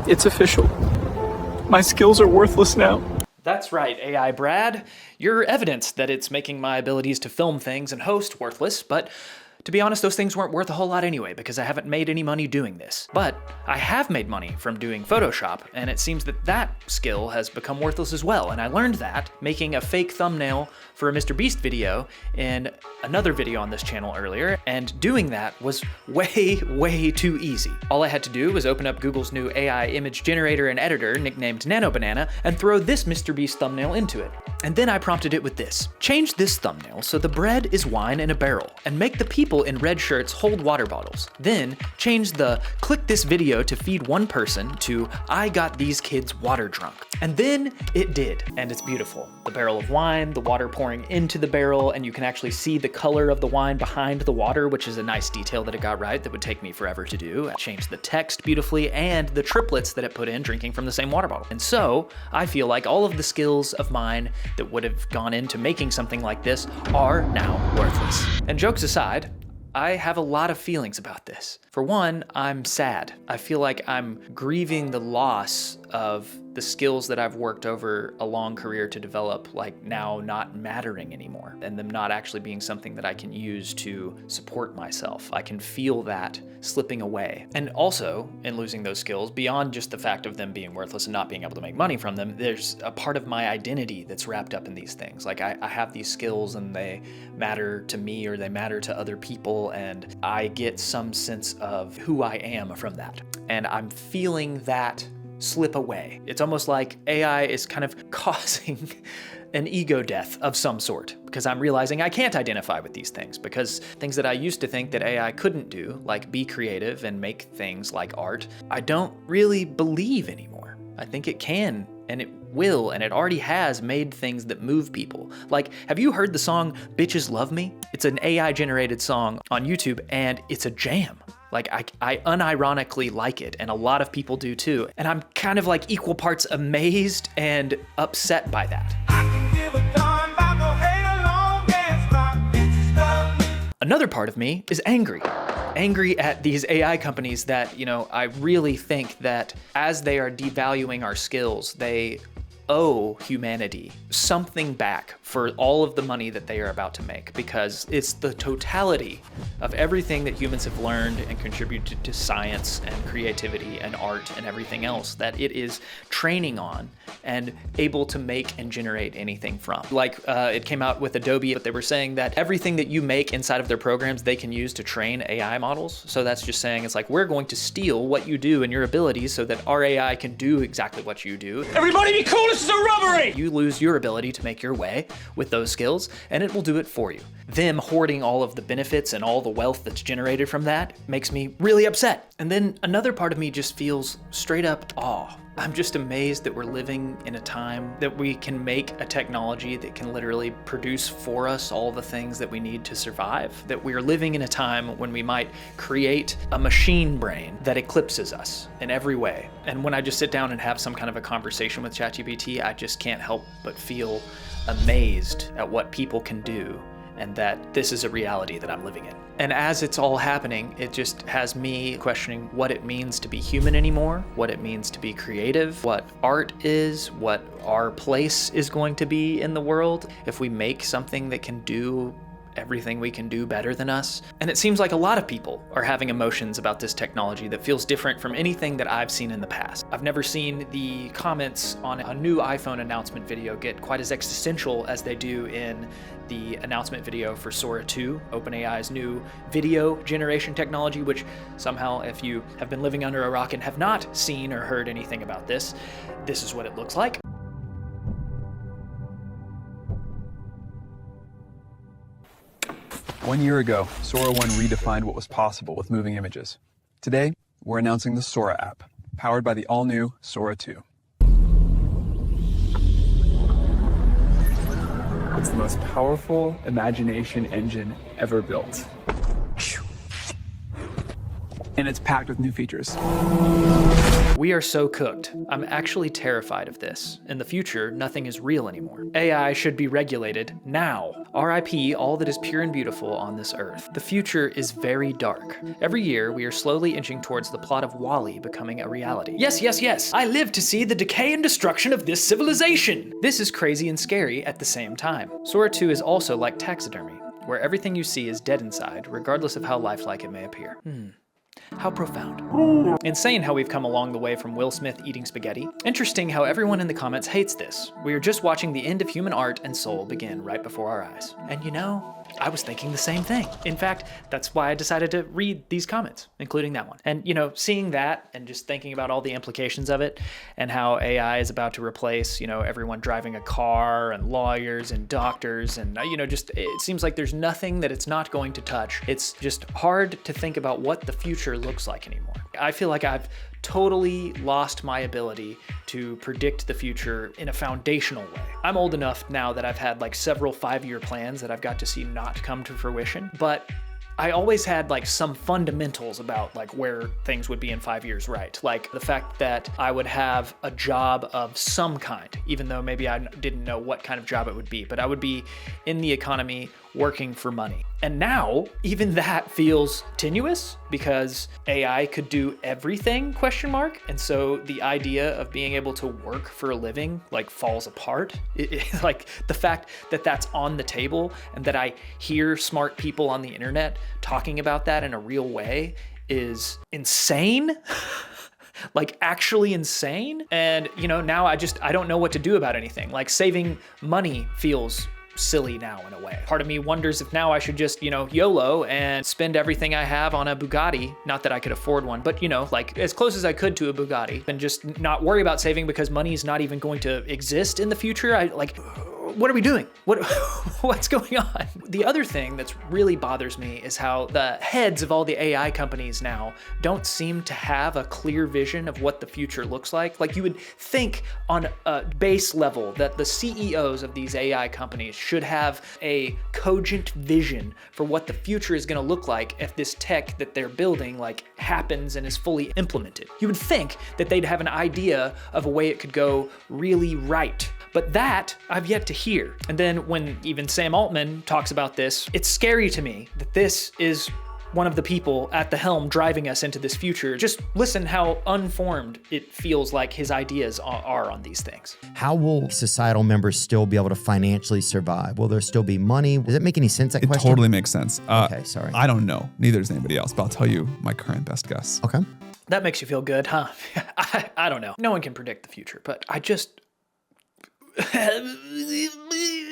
It's official. My skills are worthless now. That's right, AI Brad. You're evidence that it's making my abilities to film things and host worthless, but to be honest, those things weren't worth a whole lot anyway because I haven't made any money doing this. But I have made money from doing Photoshop, and it seems that that skill has become worthless as well. And I learned that making a fake thumbnail for a MrBeast video in another video on this channel earlier, and doing that was way too easy. All I had to do was open up Google's new AI image generator and editor nicknamed NanoBanana and throw this MrBeast thumbnail into it. And then I prompted it with this. Change this thumbnail so the bread is wine in a barrel, and make the people in red shirts hold water bottles. Then change the click this video to feed one person to I got these kids water drunk. And then it did, and it's beautiful. The barrel of wine, the water pouring into the barrel, and you can actually see the color of the wine behind the water, which is a nice detail that it got right that would take me forever to do. I changed the text beautifully and the triplets that it put in drinking from the same water bottle. And so I feel like all of the skills of mine that would have gone into making something like this are now worthless. And jokes aside, I have a lot of feelings about this. For one, I'm sad. I feel like I'm grieving the loss of the skills that I've worked over a long career to develop, like now not mattering anymore, and them not actually being something that I can use to support myself. I can feel that slipping away. And also, in losing those skills, beyond just the fact of them being worthless and not being able to make money from them, there's a part of my identity that's wrapped up in these things. Like I have these skills and they matter to me or they matter to other people, and I get some sense of who I am from that. And I'm feeling that slip away. It's almost like AI is kind of causing an ego death of some sort, because I'm realizing I can't identify with these things, because things that I used to think that AI couldn't do, like be creative and make things like art, I don't really believe anymore. I think it can, and it will, and it already has made things that move people. Like, have you heard the song Bitches Love Me? It's an AI generated song on YouTube, and it's a jam. Like, I unironically like it, and a lot of people do too. And I'm kind of like equal parts amazed and upset by that. Another part of me is angry. Angry at these AI companies that, I really think that as they are devaluing our skills, they owe humanity something back for all of the money that they are about to make, because it's the totality of everything that humans have learned and contributed to science and creativity and art and everything else that it is training on and able to make and generate anything from. Like it came out with Adobe, but they were saying that everything that you make inside of their programs, they can use to train AI models. So that's just saying it's like, we're going to steal what you do and your abilities so that our AI can do exactly what you do. Everybody be cool, this is a robbery! You lose your ability to make your way with those skills, and it will do it for you. Them hoarding all of the benefits and all the wealth that's generated from that makes me really upset. And then another part of me just feels straight up awe. I'm just amazed that we're living in a time that we can make a technology that can literally produce for us all the things that we need to survive. That we're living in a time when we might create a machine brain that eclipses us in every way. And when I just sit down and have some kind of a conversation with ChatGPT, I just can't help but feel amazed at what people can do, and that this is a reality that I'm living in. And as it's all happening, it just has me questioning what it means to be human anymore, what it means to be creative, what art is, what our place is going to be in the world if we make something that can do everything we can do better than us. And it seems like a lot of people are having emotions about this technology that feels different from anything that I've seen in the past. I've never seen the comments on a new iPhone announcement video get quite as existential as they do in the announcement video for Sora 2, OpenAI's new video generation technology, which somehow, if you have been living under a rock and have not seen or heard anything about this, this is what it looks like. One year ago, Sora 1 redefined what was possible with moving images. Today, we're announcing the Sora app, powered by the all-new Sora 2. It's the most powerful imagination engine ever built. and it's packed with new features. We are so cooked. I'm actually terrified of this. In the future, nothing is real anymore. AI should be regulated now. RIP all that is pure and beautiful on this earth. The future is very dark. Every year, we are slowly inching towards the plot of WALL-E becoming a reality. Yes, yes, yes! I live to see the decay and destruction of this civilization! This is crazy and scary at the same time. Sora 2 is also like taxidermy, where everything you see is dead inside, regardless of how lifelike it may appear. How profound. Insane how we've come along the way from Will Smith eating spaghetti. Interesting how everyone in the comments hates this. We are just watching the end of human art and soul begin right before our eyes. And you know, I was thinking the same thing. In fact, that's why I decided to read these comments, including that one. And you know, seeing that and just thinking about all the implications of it and how AI is about to replace, you know, everyone driving a car and lawyers and doctors and, you know, just it seems like there's nothing that it's not going to touch. It's just hard to think about what the future looks like anymore. I feel like I've totally lost my ability to predict the future in a foundational way. I'm old enough now that I've had like several 5-year plans that I've got to see not come to fruition, but I always had like some fundamentals about like where things would be in 5 years, right? Like the fact that I would have a job of some kind, even though maybe I didn't know what kind of job it would be, but I would be in the economy working for money. And now even that feels tenuous because AI could do everything, ? And so the idea of being able to work for a living like falls apart. Like the fact that that's on the table and that I hear smart people on the internet talking about that in a real way is insane. Like actually insane. And you know, now I don't know what to do about anything. Like saving money feels silly now in a way. Part of me wonders if now I should just, you know, YOLO and spend everything I have on a Bugatti. Not that I could afford one, but you know, like as close as I could to a Bugatti and just not worry about saving because money is not even going to exist in the future. What are we doing? What's going on? The other thing that's really bothers me is how the heads of all the AI companies now don't seem to have a clear vision of what the future looks like. Like you would think on a base level that the CEOs of these AI companies should have a cogent vision for what the future is going to look like if this tech that they're building like happens and is fully implemented. You would think that they'd have an idea of a way it could go really right. But that I've yet to hear. And then when even Sam Altman talks about this, it's scary to me that this is one of the people at the helm driving us into this future. Just listen how unformed it feels like his ideas are on these things. How will societal members still be able to financially survive? Will there still be money? Does it make any sense, that It question? totally makes sense. Okay, sorry. I don't know. Neither does anybody else, but I'll tell you my current best guess. Okay. That makes you feel good, huh? I don't know. No one can predict the future, but I just...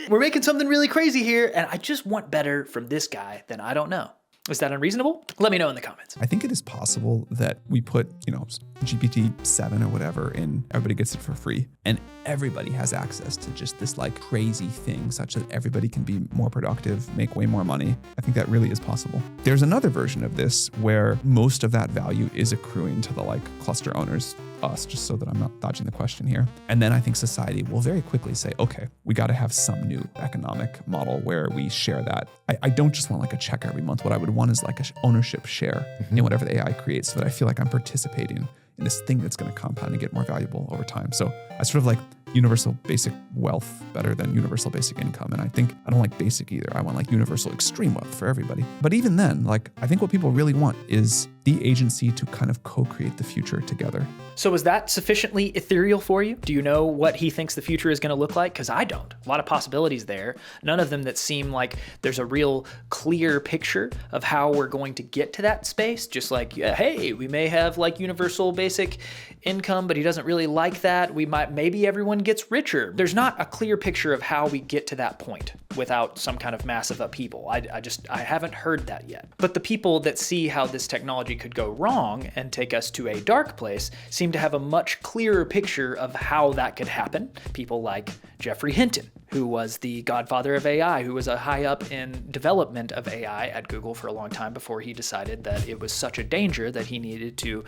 We're making something really crazy here, and I just want better from this guy than I don't know. Is that unreasonable? Let me know in the comments. I think it is possible that we put, you know, GPT-7 or whatever in, everybody gets it for free, and everybody has access to just this like crazy thing such that everybody can be more productive, make way more money. I think that really is possible. There's another version of this where most of that value is accruing to the like cluster owners, us, just so that I'm not dodging the question here. And then I think society will very quickly say, okay, we got to have some new economic model where we share that. I don't just want like a check every month. What I would want is like a ownership share in whatever the AI creates so that I feel like I'm participating in this thing that's going to compound and get more valuable over time. So I sort of like universal basic wealth better than universal basic income. And I think I don't like basic either. I want like universal extreme wealth for everybody. But even then, like I think what people really want is the agency to kind of co-create the future together. So is that sufficiently ethereal for you? Do you know what he thinks the future is going to look like? Because I don't. A lot of possibilities there. None of them that seem like there's a real clear picture of how we're going to get to that space. Just like, yeah, hey, we may have like universal basic income, but he doesn't really like that. Maybe everyone gets richer. There's not a clear picture of how we get to that point without some kind of massive upheaval. I haven't heard that yet. But the people that see how this technology could go wrong and take us to a dark place seem to have a much clearer picture of how that could happen. People like Geoffrey Hinton, who was the godfather of AI, who was a high up in development of AI at Google for a long time before he decided that it was such a danger that he needed to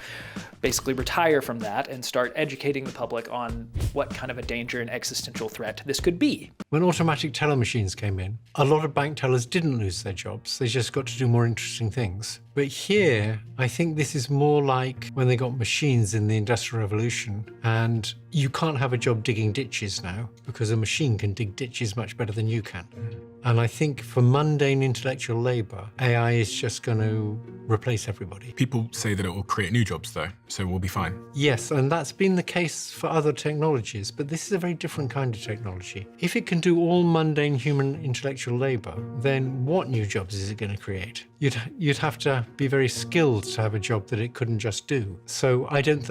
basically retire from that and start educating the public on what kind of a danger and existential threat this could be. When automatic teller machines came in, a lot of bank tellers didn't lose their jobs. They just got to do more interesting things. But here, I think this is more like when they got machines in the Industrial Revolution, and you can't have a job digging ditches now because a machine can dig ditches much better than you can. And I think for mundane intellectual labor, AI is just going to replace everybody. People say that it will create new jobs, though, so we'll be fine. Yes, and that's been the case for other technologies, but this is a very different kind of technology. If it can do all mundane human intellectual labor, then what new jobs is it going to create? You'd have to be very skilled to have a job that it couldn't just do. So I don't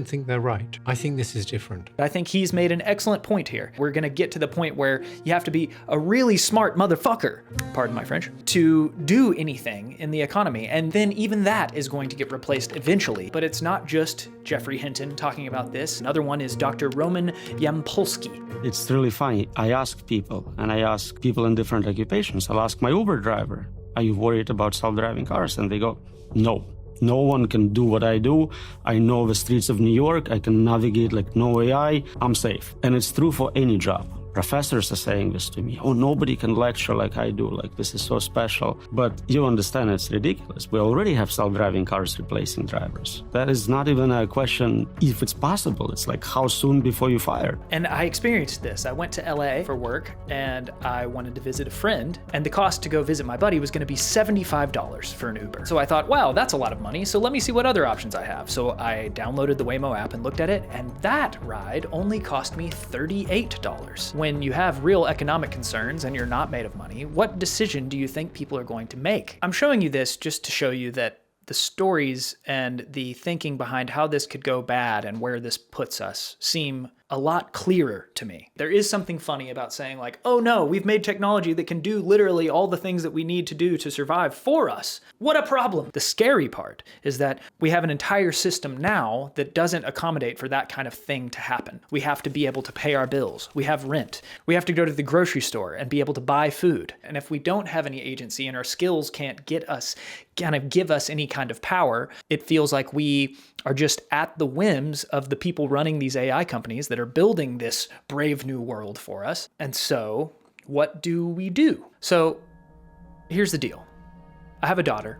think they're right. I think this is different. I think he's made an excellent point here. We're gonna get to the point where you have to be a really smart motherfucker, pardon my French, to do anything in the economy. And then even that is going to get replaced eventually. But it's not just Geoffrey Hinton talking about this. Another one is Dr. Roman Yampolsky. It's really funny. I ask people in different occupations. I'll ask my Uber driver, are you worried about self-driving cars? And they go, no. No one can do what I do. I know the streets of New York. I can navigate like no AI. I'm safe. And it's true for any job. Professors are saying this to me. Oh, nobody can lecture like I do. Like, this is so special. But you understand it's ridiculous. We already have self-driving cars replacing drivers. That is not even a question if it's possible. It's like, how soon before you fire? And I experienced this. I went to LA for work and I wanted to visit a friend, and the cost to go visit my buddy was going to be $75 for an Uber. So I thought, wow, that's a lot of money. So let me see what other options I have. So I downloaded the Waymo app and looked at it, and that ride only cost me $38. When you have real economic concerns and you're not made of money, what decision do you think people are going to make? I'm showing you this just to show you that the stories and the thinking behind how this could go bad and where this puts us seem a lot clearer to me. There is something funny about saying like, oh no, we've made technology that can do literally all the things that we need to do to survive for us. What a problem. The scary part is that we have an entire system now that doesn't accommodate for that kind of thing to happen. We have to be able to pay our bills. We have rent. We have to go to the grocery store and be able to buy food. And if we don't have any agency and our skills can't give us any kind of power, it feels like we are just at the whims of the people running these AI companies that are building this brave new world for us. And so what do we do? So here's the deal. I have a daughter,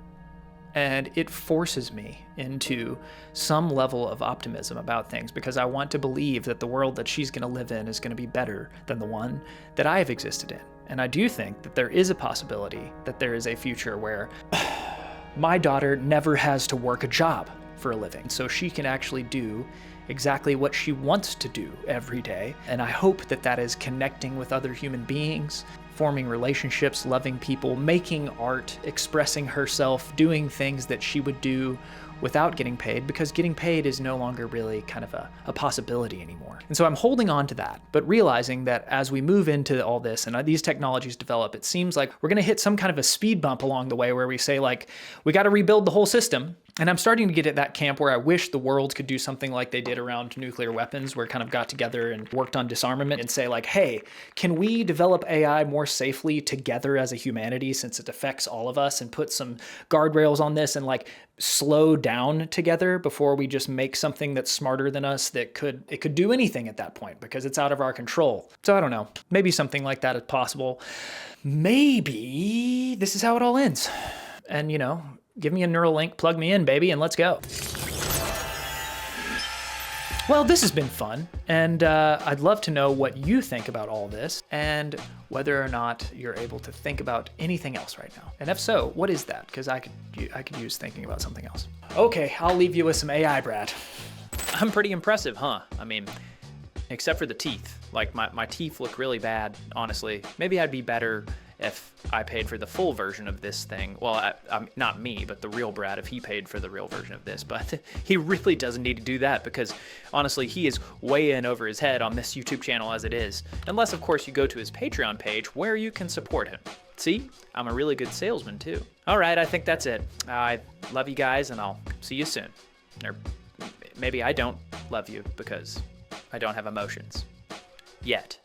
and it forces me into some level of optimism about things because I want to believe that the world that she's going to live in is going to be better than the one that I have existed in. And I do think that there is a possibility that there is a future where my daughter never has to work a job for a living, so she can actually do exactly what she wants to do every day. And I hope that that is connecting with other human beings, forming relationships, loving people, making art, expressing herself, doing things that she would do without getting paid, because getting paid is no longer really kind of a possibility anymore. And so I'm holding on to that, but realizing that as we move into all this and these technologies develop, it seems like we're gonna hit some kind of a speed bump along the way where we say like, we gotta rebuild the whole system. And I'm starting to get at that camp where I wish the world could do something like they did around nuclear weapons, where it kind of got together and worked on disarmament and say like, hey, can we develop AI more safely together as a humanity since it affects all of us, and put some guardrails on this and like slow down together before we just make something that's smarter than us that could do anything at that point because it's out of our control. So I don't know, maybe something like that is possible. Maybe this is how it all ends. And you know, give me a Neuralink, plug me in, baby, and let's go. Well, this has been fun, and I'd love to know what you think about all this and whether or not you're able to think about anything else right now. And if so, what is that? Because I could use thinking about something else. Okay, I'll leave you with some AI, Brad. I'm pretty impressive, huh? I mean, except for the teeth. Like, my teeth look really bad, honestly. Maybe I'd be better if I paid for the full version of this thing. Well, not me, but the real Brad, if he paid for the real version of this. But he really doesn't need to do that because, honestly, he is way in over his head on this YouTube channel as it is. Unless, of course, you go to his Patreon page where you can support him. See? I'm a really good salesman, too. All right, I think that's it. I love you guys, and I'll see you soon. Or maybe I don't love you because I don't have emotions. Yet.